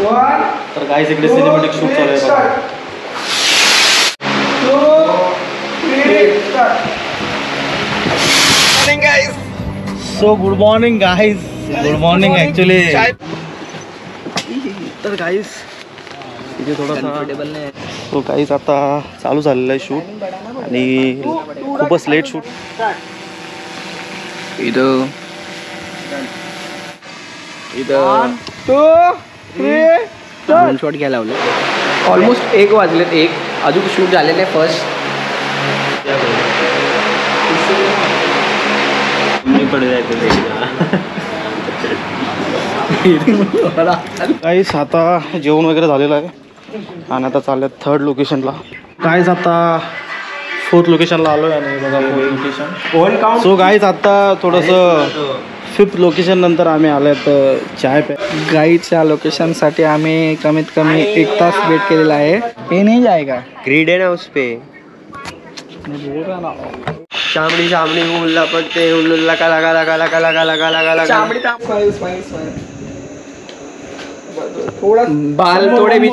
तर गाईस इकडे cinematic shoot चालू आहे बघा. So good morning guys, good morning actually. तर गाईज इथे थोडासा तो गाईज आता चालू झालेला आहे शूट आणि खूपच लेट शूट. इथं दोन शॉट घ्यायला लावले. ऑलमोस्ट 1 वाजलेत. अजून शूट झालेलं आहे फर्स्ट. गाईस आता जेवण वगैरे झालेलं आहे आणि आता चालले 3rd लोकेशनला. गाईस आता 4th लोकेशनला आलो आहे आणि बघा 4th लोकेशन. सो गाईस आता थोडंसं 5th लोकेशन नंतर आम्ही आलो तर चाय पे. गाईडच्या लोकेशनसाठी आम्ही कमीत कमी 1 तास वेट केलेला आहे. हे नाही जाएगा ग्रीड है ना उस पे. शामड़ी शामड़ी उल्ला पड़ते उल्ला लगा लगा लगा लगा लगा लगा लगा लगा शामड़ी थोड़ा बाल थोड़े भी.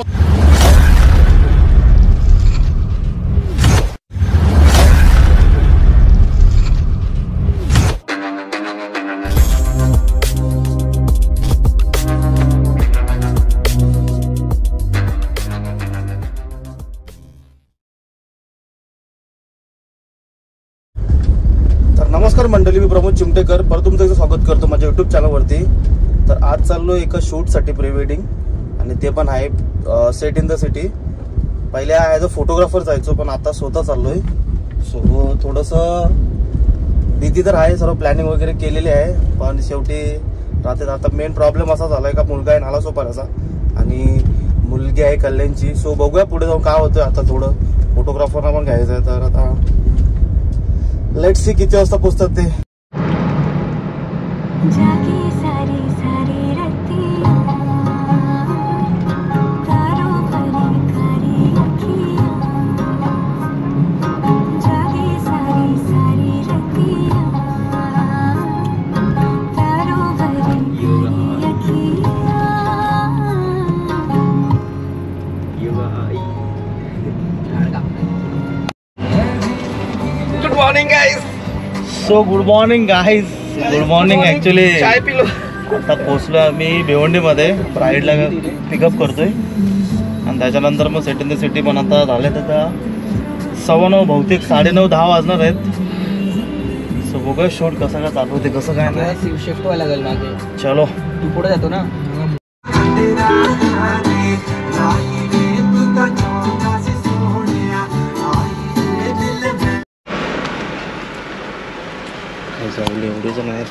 नमस्कार मंडळी, मी प्रमोद चिमटेकर परत तुमचं स्वागत करतो माझ्या यूट्यूब चॅनलवरती. तर आज चाललो एका शूटसाठी प्री वेडिंग आणि ते पण आहे सेट इन द सिटी. पहिले ॲज अ फोटोग्राफर जायचो पण आता स्वतः चाललोय. सो थोडंसं भीती तर आहे, सर्व प्लॅनिंग वगैरे केलेली आहे पण शेवटी राहते. आता मेन प्रॉब्लेम असा झालाय का मुलगा आहे नालासोपाराचा आणि मुलगी आहे कल्याणची. सो बघूया पुढे जाऊन काय होतं. आता थोडं फोटोग्राफरना पण घ्यायचं आहे तर आता लेट्स सी किती वाजता पोहोचतात ते. Good morning guys. So good morning guys, good morning actually. चाय पिलो. आता पोचलो आम्ही भिवंडीमध्ये. प्राईडला पिकअप करतोय आणि त्याच्यानंतर मग सेट इन द सिटी पण आता झाले तर 9:15 बहुतेक 9:30 10 वाजणार आहेत. सो बघूया शूट कसं काय चालू होते कसं काय नाही. शिफ्ट व्हायला लागेल मागे. चलो तू पुढे जातो ना. जाऊले एवढे जण आहेत.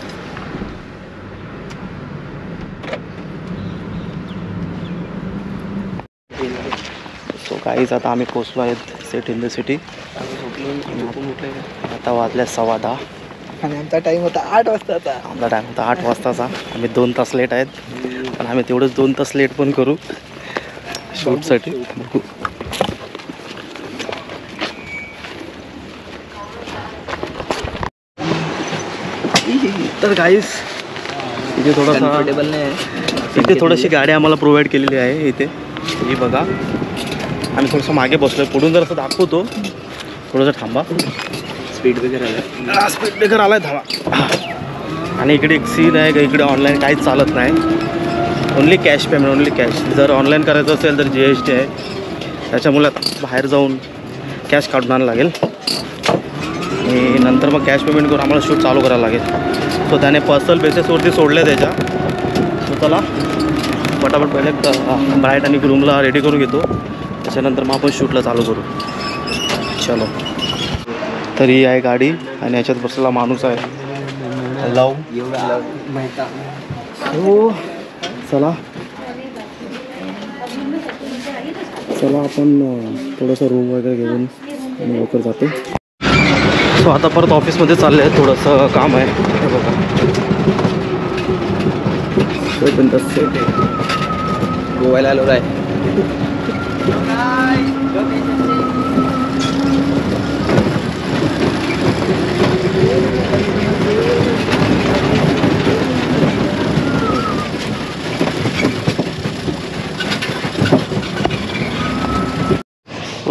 सो गाईज आता आम्ही पोचलो आहेत सेट इन द सिटी. आता वाजल्या 10:15 आणि आमचा टाइम होता 8 वाजताचा. आमचा टाईम होता 8 वाजताचा. आम्ही 2 तास लेट आहेत पण आम्ही तेवढंच 2 तास लेट पण करू शूटसाठी. तर गाईस इथे थोडीशी गाडी आम्हाला प्रोव्हाइड केलेली आहे इथे. ही बघा आम्ही थोडंसं मागे बसलोय. पुढून जर असं दाखवतो थोडंसं थांबा. स्पीड ब्रेकर आलाय थांबा. आणि इकडे एक सीन आहे का इकडे ऑनलाईन काहीच चालत नाही. Only cash payment, only cash. जर ऑनलाईन करायचं असेल तर GST आहे त्याच्यामुळे बाहेर जाऊन कॅश काढून आणायला लागेल आणि नंतर मग कॅश पेमेंट करून आम्हाला शूट चालू करायला लागेल. सो त्याने पर्सनल बेसिसवरती सोडले त्याच्या. सो चला पटापट पहिले ब्राईड आणि ग्रूमला रेडी करून घेतो त्याच्यानंतर मग आपण शूटला चालू करू. चलो तर ही आहे गाडी आणि याच्यात बसलेला माणूस आहे लव. हो चला आपण थोडंसं रूम वगैरे घेऊन लवकर जातो. सो आता परत ऑफिसमध्ये चाललं आहे. थोडंसं काम आहे हे बघा. गोव्याला आलो आहे.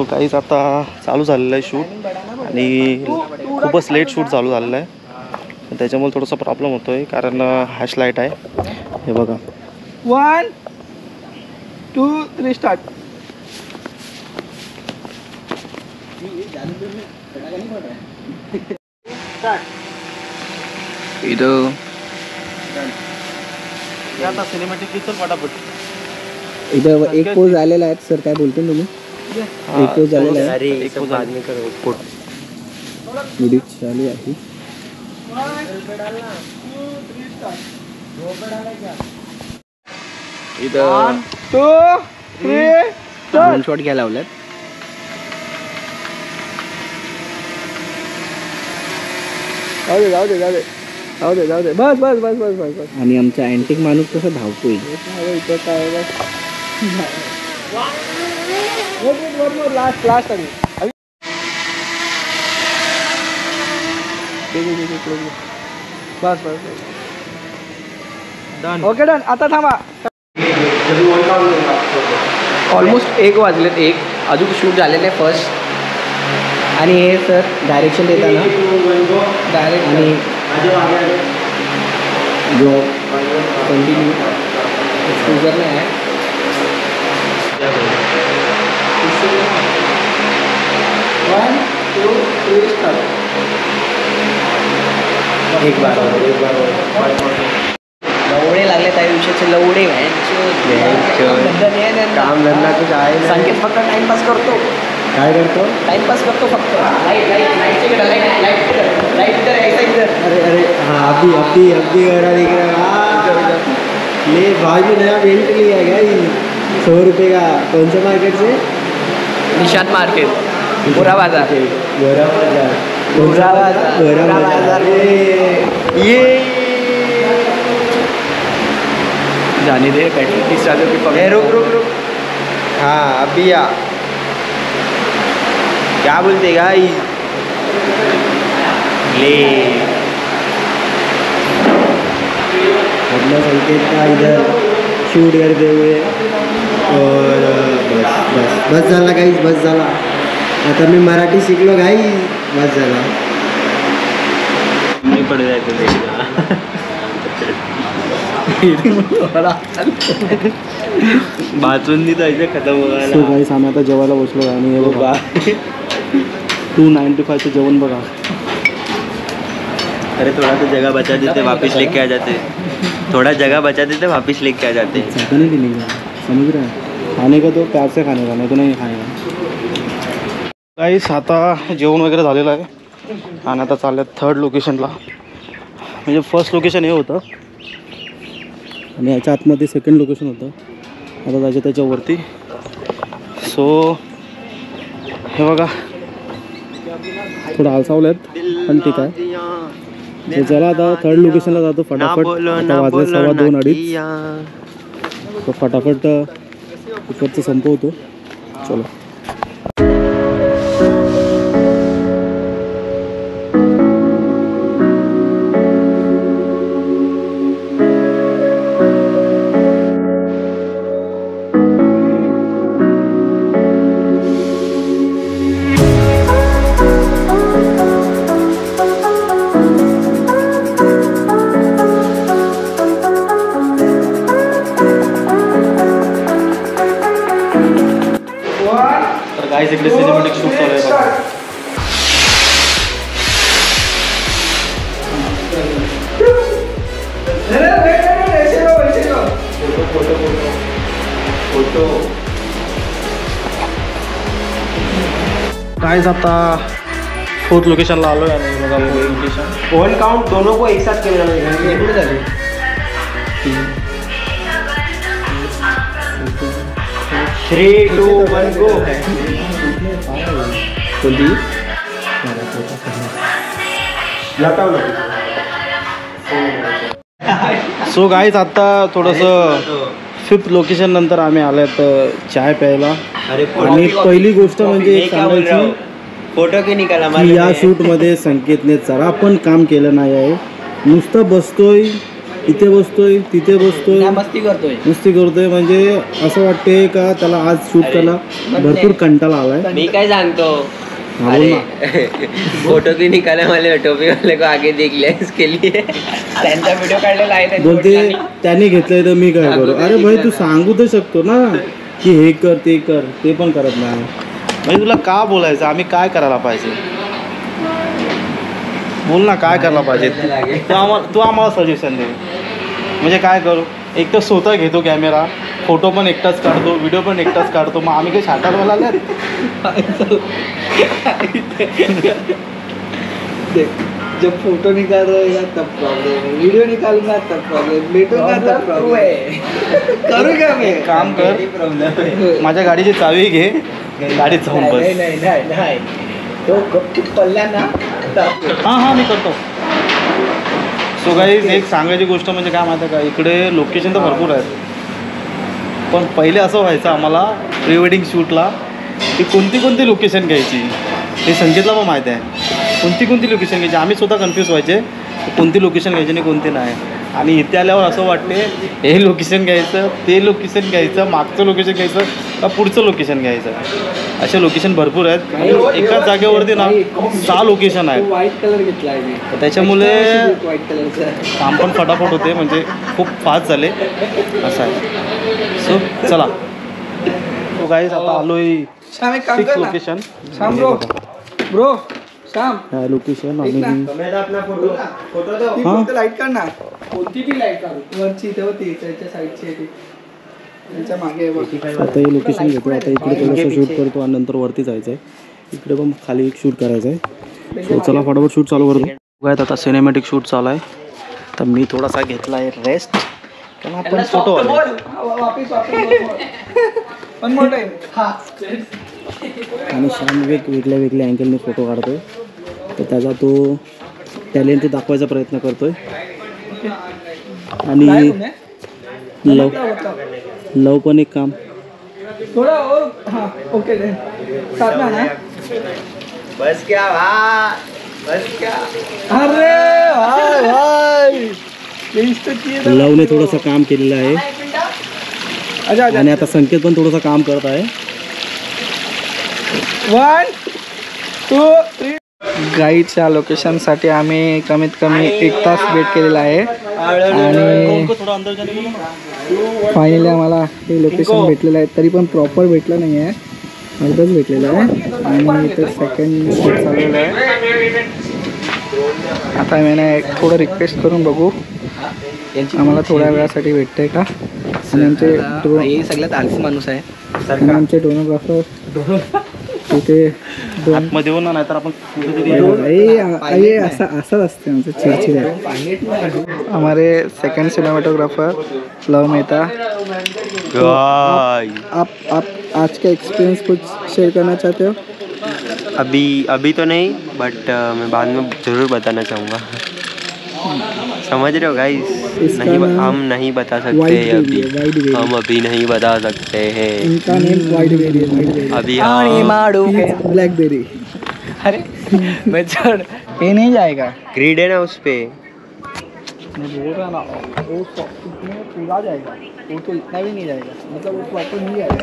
सो काहीच आता चालू झालेलं आहे शूट आणि खूपच लेट शूट चालू झालेलं आहे. त्याच्यामुळे थोडासा प्रॉब्लेम होतो आहे कारण हॅश लाईट आहे. हे बघा 1 2 3 स्टार्ट. इथं आता सिनेमॅटिक किचन फटाफट. इथं एक पोज आलेला आहे सर, काय बोलतो तुम्ही? एक पोज आलेला आहे. अरे एक बाद में करो फोटो. व्हिडिओ चालू आहे. इथं 1 2 3 शॉट घ्यायला लावल्यात. जाऊ दे बस. आणि आमचा अँटिक माणूस कसा धावतोय. लास्ट बस डन. Okay done. आता थांबा. ऑलमोस्ट 1 वाजलेत. 1 अजून शूट झालेलं आहे फर्स्ट. आणि हे सर डायरेक्शन देताना डायरेक्ट आणि ब्लॉग कंटिन्यू एक्सपोजर नाही आहे. एक बार लवडे लागले त्या दिवशीचे लवडे काम धंदा कुछ आहे ना. संकेत फक्त टाइमपास करतो. काय करतो? टाइमपास करतो फक्त. लाइट इधर ऐसा इधर. अरे हाँ अभी गरा दिख रहा. ले भाई भी नया बेल्ट लिया है गाइस 100 रुपये का. कौन सा मार्केट से? निशाद मार्केट बुरा बाजार. गोरा बाजार. ये जाने दे. पेट्रोल 30,000 रुपये पकड़. रुक. हाँ अभी आ. क्या बोलते गाइस? ले अपना संकेत का इधर शूट करते हुए. और बस झाला गाइस. बस झाला. आता मी मराठी शिकलो गाइस. बस झाला. मी पड जायचं बाचून जायचं खतम व्हायला. सो गाईस आम्ही आता जेवायला बसलो आणि हे बघा 295चं जेवण बघा. अरे थोड़ा तो जगह बचा देते वापस लेके आ जाते. थोड़ा जगह बचा देते वापस लेके आ जाते. नहीं मिलेगा. समझ रहे हैं. खाने का तो प्यार से खाने का, नाही तो नाही खाने का. गाईस आता जेवण वगैरे झालेलं आहे आणि आता चालल्यात 3rd लोकेशनला. म्हणजे फर्स्ट लोकेशन हे होतं आणि याच्या आतमध्ये 2nd लोकेशन होतं. आता जायचं त्याच्यावरती. सो हे बघा थोडं आलसावल्यात पण ठीक आहे. तर चला आता 3rd लोकेशनला जातो फटाफट. आता वाजले 2:15. तो फटाफट इकडचं संपवतो. चलो. गाइस इकडे सिनेमॅटिक शूट चालू आहे बघा. गाइस आता 4th लोकेशनला आलोय आणि बघा लोकेशन. वन काउंट दोनों को एक साथ कैमरा में दिखाएंगे. 3 2 1 गो. कोणती सो गाईज आता थोडंसं 5th लोकेशन नंतर आम्ही आल्यात चाय प्यायला. आणि पहिली गोष्ट म्हणजे एक सांगायची फोटो की निकाला की या शूटमध्ये संकेतने जरा पण काम केलं नाही आहे. नुसतं बसतोय इथे बसतोय तिथे बसतोय मस्ती करतोय. म्हणजे असं वाटते का त्याला आज शूट करायला भरपूर कंटाळा आलाय. मी काय सांगतो, हा, बोल ना. फोटो भी निकाले वाले टोपी वाले को आगे देख लिया इसके लिए. त्यांचा व्हिडिओ काढलेला आहे बोलते त्याने घेतलंय तर मी काय करू. अरे भाई तू सांगू तर शकतो ना की हे कर ते कर, ते पण करत नाही. म्हणजे तुला का बोलायचं, आम्ही काय करायला पाहिजे, बोल ना काय करायला पाहिजे. तू आम्हाला सजेशन दे. म्हणजे काय करू. एक तर स्वतः घेतो कॅमेरा, फोटो पण एकटाच काढतो, व्हिडिओ पण एकटाच काढतो. मग आम्ही काही शाटारवाला आल्यात. जब फोटो निकाल रहेगा तब प्रॉब्लम, वीडियो निकालूंगा तब प्रॉब्लम, बैठूंगा तब प्रॉब्लम. करू क्या मैं. काम कर, माझ्या गाडीची चावी घे, गाडीत जाऊन बस. नाही तो गपचूप पडला ना. हां मी करतो. सो गाईज एक सांगायची गोष्ट म्हणजे काय माहिती आहे का, इकडे लोकेशन तर भरपूर आहेत. पण पहिले असं व्हायचं आम्हाला प्री वेडिंग शूटला की कोणती लोकेशन घ्यायची हे संकेतला पण माहीत आहे. कोणती लोकेशन घ्यायची आम्ही स्वतः कन्फ्यूज व्हायचे, कोणती लोकेशन घ्यायची आणि कोणती नाही. आणि इथे आल्यावर असं वाटते हे लोकेशन घ्यायचं, ते लोकेशन घ्यायचं, मागचं लोकेशन घ्यायचं का पुढचं लोकेशन घ्यायचं. असे लोकेशन भरपूर आहेत. आणि एकाच जागेवरती ना 6 लोकेशन आहेत. व्हाईट कलर घेतला आहे मी, त्याच्यामुळे व्हाईट कलरचा काम पण फटाफट होते, म्हणजे खूप फास्ट झाले असं आहे. सो चला तो गाईज आता आलोय श्याम. एक काम 6 कर ना लोकेशन. श्याम. ब्रो श्याम, ह्या लोकेशन आणि फक्त लाईट काढ ना. कोणती बी लाईट काढू. वरची इथे होती, त्याच्या साईडची आहे ती, त्याच्या मागे आहे बघ. आता हे लोकेशन घेतो. आता इकडे थोडंसं शूट करतो आणि नंतर वरती जायचं आहे. इकडे पण खाली एक शूट करायचं आहे. सो चला फटाफट शूट चालू करतो. बघायत आता सिनेमॅटिक शूट चालू आहे. तर मी थोडासा घेतला आहे रेस्ट, कारण आपण फोटो वन मोर टाइम. आणि श्याम वेगळ्या अँगलने फोटो काढतोय. तर त्याचा तो टॅलेंट दाखवायचा प्रयत्न करतोय. आणि लव पण एक काम थोड़ा और. हाँ ओके देन साथ में आना. बस क्या अरे भाई लवने थोडंसं काम केलेलं आहे. अच्छा आणि आता संकेत पण थोडंसं काम करत आहे. 1 2 3. गाईडच्या लोकेशनसाठी आम्ही कमीत कमी 1 तास वेट केलेला आहे. आणि फायनली आम्हाला हे लोकेशन भेटलेलं आहे. तरी पण प्रॉपर भेटलं नाही आहे, अर्धच भेटलेलं आहे. आणि इथं सेकंड शूट चाललेलं आहे. आता मी थोडं रिक्वेस्ट करून बघू आम्हाला थोड्या वेळासाठी भेटतंय का. आणि आमचे सगळ्यात आलसी माणूस आहे. आणि आमचे डोनोग्राफर तिथे मध्ये होणार नाही तर आपण असंच असते आमचं चिडचिड. हमारे सेकंड सिनेमाटोग्राफर लव मेहता. आप आज का एक्सपीरियंस कुछ शेयर करना चाहते हो. अभी तो नहीं, बट मैं बाद में ज़रूर बताना चाहूँगा. समझ रहे हो गाइस. हम नहीं बता सकते अभी, हम अभी नहीं बता सकते हैं. इनका नेम वाइड बेरी है. अभी ब्लैकबेरी. अरे मैं छोड़, ये नहीं जाएगा. ग्रिड है ना उस पे. मैं बोल रहा ना वो इसमें पूरा जाएगा. वो तो इतना भी नहीं जाएगा, मतलब वो प्रॉपर नहीं जाएगा.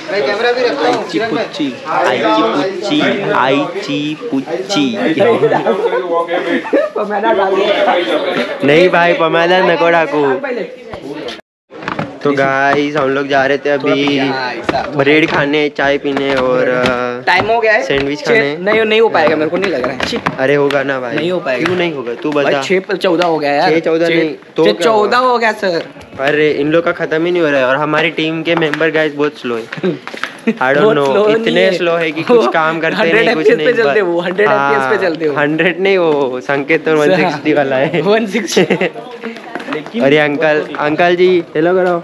कैमरा भी रखता हूँ. आईची पुच्ची. नहीं भाई पमाला नको डाकू. तो गाइस हम लोग जा रहे थे अभी ब्रेड खाने, चाय पीने और टाइम हो गया है. सैंडविच खाने. नहीं हो पाएगा, मेरे को नहीं लग रहा है. अरे होगा ना भाई. नहीं हो पाएगा. क्यों नहीं होगा तू बता. 6-14 हो गया यार. 6-14 नहीं तो 14 हो गया सर. अरे इन लोग का खत्म ही नहीं हो रहा है. और हमारी टीम के मेंबर गाइस बहुत स्लो है. आई डोंट नो, इतने स्लो है कि कुछ काम करते नहीं, कुछ नहीं. 100 FPS पे चलते हो. 100 नहीं, वो संकेत तो 160 वाला है. 160. अरे अंकल जी हेलो करो.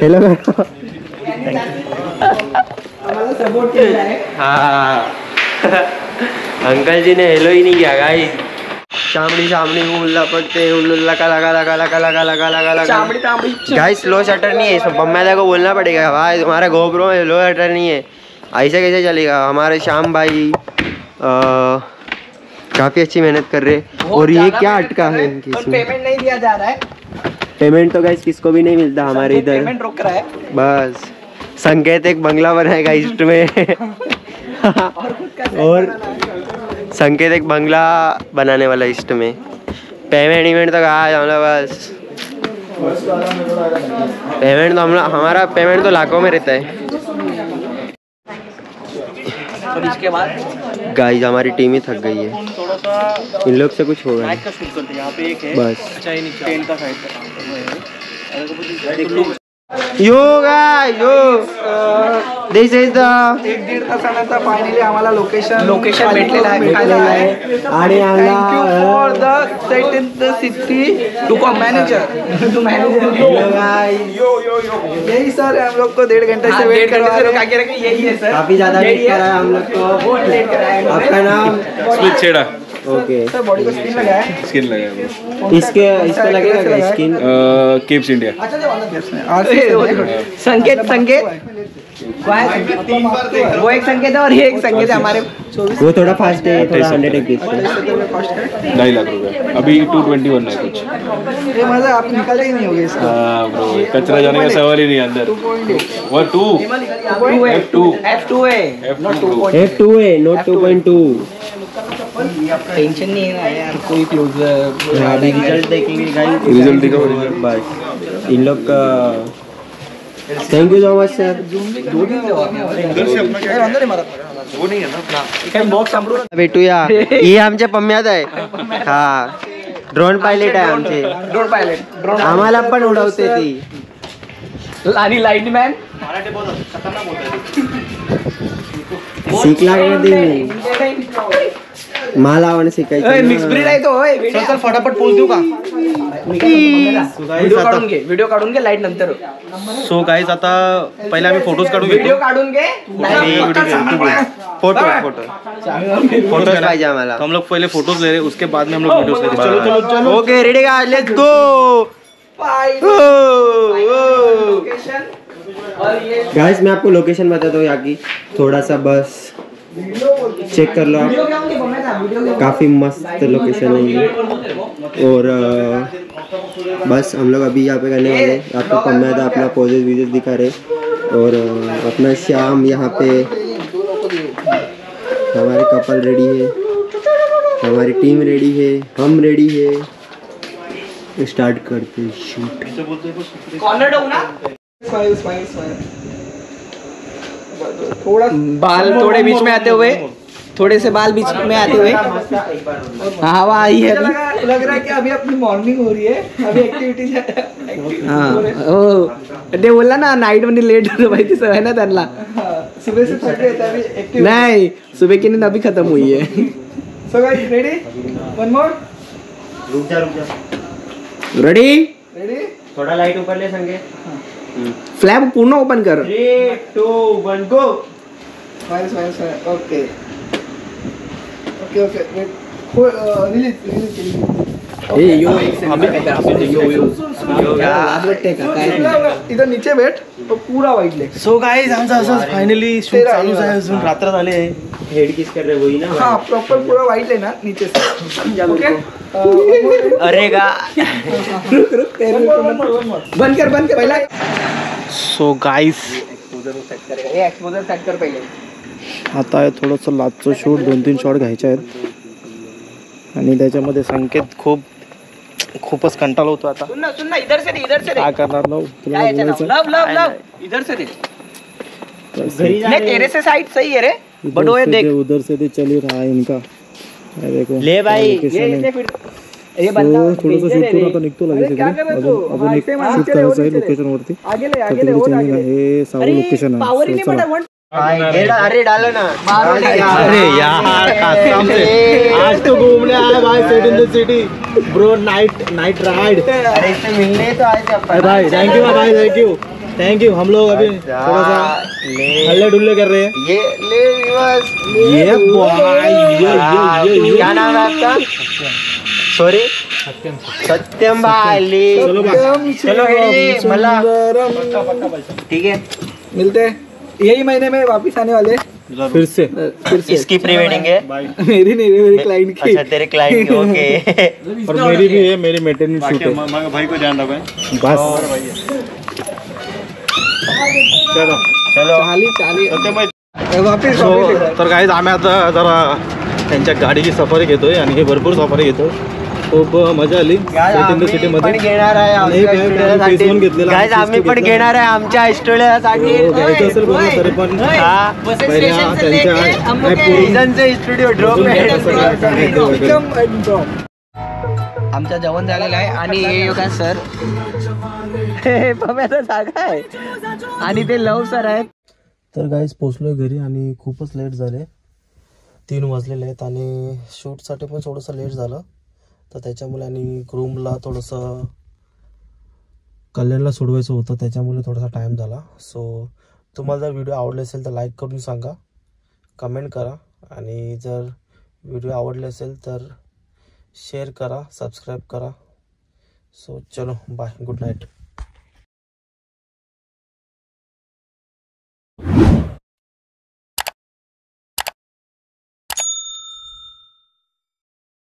हेलो करो. सपोर्ट केला आहे. हाँ अंकल जी ने हेलो ही नहीं किया गाइस. चामड़ी चामड़ी उन लपकते उन लगा लगा लगा लगा लगा लगा लगा लगा चामड़ी चामड़ी गाइस लो शटर नहीं है, सब बम्मैदा को बोलना पड़ेगा भाई तुम्हारा गोप्रो में लो शटर नहीं है, ऐसे कैसे चलेगा। हमारे श्याम भाई काफ़ी अच्छी मेहनत कर रहे हैं। और ये क्या अटका है इनकी, पेमेंट नहीं दिया जा रहा है। पेमेंट तो गाइस किसको भी नहीं मिलता हमारे इधर, पेमेंट रुक रहा है। बस संकेत एक बंगला बनाएगा ईस्ट में और संकेत एक बंगला बनाने वाला ईस्ट में। पेमेंट इवेंट तो कहा है हम लोग, बस पेमेंट तो हमारा पेमेंट तो लाखों में रहता है। और इसके बाद गाइस हमारी टीम ही थक गई है, इन लोग से कुछ होगा नहीं। बस yo guys yo this is the 1-1.5 तासानंतर फायनली आम्हाला लोकेशन भेटलेलं आहे आणि thank you for the set in the city to com manager to manager यही सर हम लोग को 1.5 घंटे से वेट करवा रहे हैं। यही है सर, काफी ज्यादा वेट करा है हम लोग को। बहुत लेट कराया है। आपका नाम स्विच छेड़ा ओके सर बॉडी को स्किन लगा है। स्किन लगाया इसको लगेगा क्या स्किन? केप्स इंडिया संकेत वो एक संकेत है और ये एक संकेत है हमारे। वो थोड़ा फास्ट है, थोड़ा 100 एक 2.5 लाख रुपए अभी 221 है कुछ। ये मजा आप निकाले ही नहीं होगे इसका। हाँ ब्रो कचरा जाने का सवाल ही नहीं अंदर। वो 2 F2 है नोट 2.2। टेंशन नहीं है ना यार, कोई क्लोजर अभी रिजल्ट देखेंगे गाइस, रिजल्ट दिखाओ। बस इन लोग का thank you so much sir. भेटूया हे आमच्या पम्म्यात आहे। हा ड्रोन पायलट आहे आमचे, ड्रोन पायलट आम्हाला पण उडवते ती आणि लाईनमॅन शिकला मला आवड शिकायचं। मिक्स ब्रीड आहे तो। चल फटाफट पोच देऊ का? व्हिडिओ काढून घे लाईट नंतर। सो गाइस आता पहिले आम्ही फोटोज काढून व्हिडिओ घेतो। काढून घे फोटो फोटोज पाहिजे आम्हाला। तो हम लोग पहले फोटोज ले रहे हैं, उसके बाद में हम लोग वीडियोस लेते हैं। चलो चलो चलो okay ready guys let's go. Guys मैं आपको लोकेशन बताता हूँ यहाँ की, थोड़ा सा बस चेक कर लो आप, काफ़ी मस्त लोकेशन है ये। और बस हम लोग अभी यहाँ पे करने वाले, आपको पम्मेद अपना पोजेस वीडियोस दिखा रहे। और अपना श्याम यहाँ पे, हमारे कपल रेडी है, हमारी टीम रेडी है, हम रेडी है। स्टार्ट करते शूट। थोड़ा बाल थोड़े बीच में आते हुए, थोड़े से बाल बीच में आते हुए हवा आई है। अभी लग रहा है कि अभी अपनी मॉर्निंग हो रही है, अभी एक्टिविटीज। हाँ ते बोलला ना नाईट मध्ये लेट होतं माहिती सवय ना त्यांना। सुबह से थक गए थे अभी एक्टिव नहीं, सुबह की नींद अभी खत्म हुई है। So guys ready, one more, रुक जा रेडी रेडी। थोड़ा लाइट ऊपर ले संगे, फ्लैप पूर्ण ओपन कर। 3 2 1 गो। ओके ओके ओके रिलीज इधर नीचे बैठ तो पूरा वाईट लेग। सो गाइस आमचा असं फायनली शूट चालू आहे, अजून रात्र झाले आहे। हेड किस कर रहे वही ना? हाँ प्रॉपर पूरा वाइट है ना नीचे से। ओके अरे गा रुक बंद कर पहला। सो गाइस एक्सपोजर सेट कर पहिले। आता आहे थोडंसं लाचचं शूट, 2-3 शॉट घ्यायचे आहेत आणि त्याच्यामध्ये संकेत खूपच कंटाळा होतो आता। सुन इधर से काय करणार लो तुला बोलायचं? लव इधर से नहीं तेरे से साइड सही है रे, बट वो देख उधर से भी चल ही रहा है इनका। ये देखो ले भाई ये बंदा थोडंसं शूट करून आता निघतो लगेच इकडे। अजून एक शूट करायचं आहे लोकेशन वरती, आगे ले चेंजिंग आहे। हे सावं लोकेशन पावर ही आहे। नहीं पड़ा। अरे डालो ना, अरे यार कसम से आज तो घूमने आए भाई, set in the city bro, Knight ride. अरे इससे मिलने तो आए थे अपन। भाई थैंक यू भाई, थैंक यू। हम लोग अभी थोड़ा सा हल्ले डुल्ले कर रहे हैं। ये ले बस ये क्या नाम है आपका? सॉरी सत्यम भाई चलो हेडी मला ठीक है मिलते हैं यही महीने में वापिस आने वाले फिर से इसकी प्री वेडिंग है मेरी नहीं मेरी क्लाइंट की अच्छा तेरे क्लाइंट की ओके और मेरी भी है मेरी मेंटेनेंस शूट है भाई को ध्यान रखें बस चलो चलो चाली वापिस तर गाईज आम्ही आता जरा त्यांच्या गाडीची सफारी घेतोय आणि हे भरपूर सफारी घेतोय खूप मजा आली सिटी मध्ये घेणार आहे गाईज आम्ही पण घेणार आहे आमच्या स्टुडिओसाठी घ्यायचं असेल बघा तरी पण पहिल्या त्यांच्या स्टुडिओ आमचं जेवण झालेलं आहे आणि हे योगा सर पम्याचा जागा आहे आणि ते लव सर आहेत. तर गाईज पोचलोय घरी आणि खूपच लेट झाले 3 वाजलेले आहेत आणि शूटसाठी पण थोडंसं लेट झालं तर त्याच्यामुळे आणि ग्रूमला थोडंसं कल्याणला सोडवायचं होतं त्याच्यामुळे थोडासा टाईम झाला. सो तुम्हाला जर व्हिडिओ आवडले असेल तर लाईक करून सांगा कमेंट करा आणि जर व्हिडिओ आवडले असेल तर शेअर करा सबस्क्राईब करा. सो चलो बाय गुड नाईट.